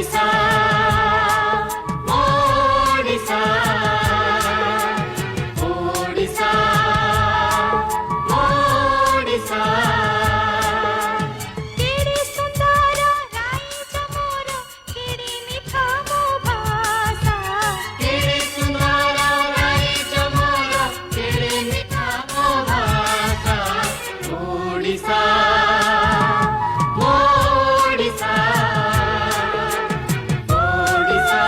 ओडिशा ओडिशा ओडिशा ओडिशा केड़ी सुंदर राइज मोर केड़ी मीठा मो भाषा केड़ी सुंदर राइज मोर केड़ी मीठा मो भाषा ओडिशा ओडिशा ओडिशा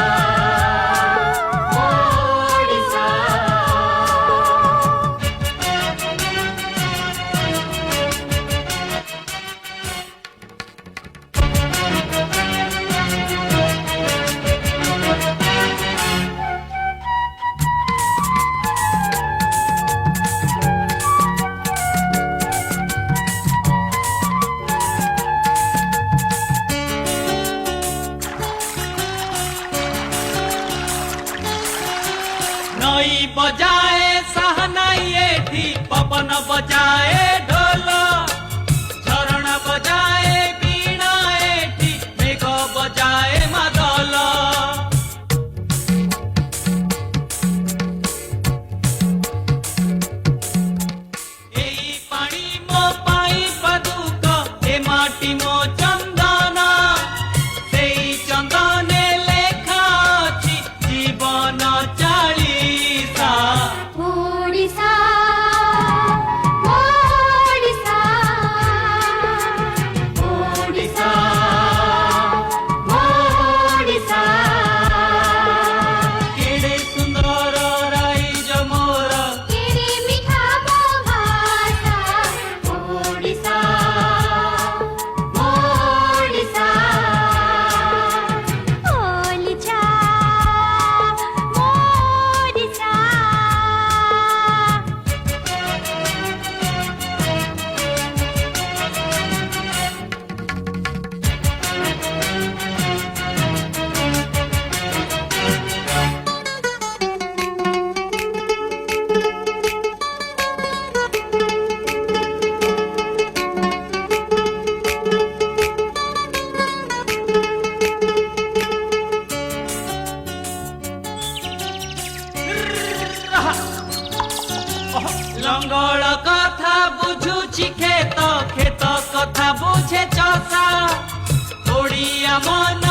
ओडिशा नई बजाए सहनाई एठी पवन बजाए ढोल झरणा बजाए बीणा एठी मेघ बजाए मादल एई पानी मो पाई पदुक ए माटी मो चंदन सेई चंदने लेखा अछि जीवन चालीसा ओडिशा ओडिशा ओडिशा ओडिशा केड़े सुंदर राइज मोर केड़ी मीठा मो भाषा ओडिशा ओडिशा ओलिचा ओडिशा लंगड़ कथा बुझुछि खेत खेत कथा बुझे चषा ओडिया मन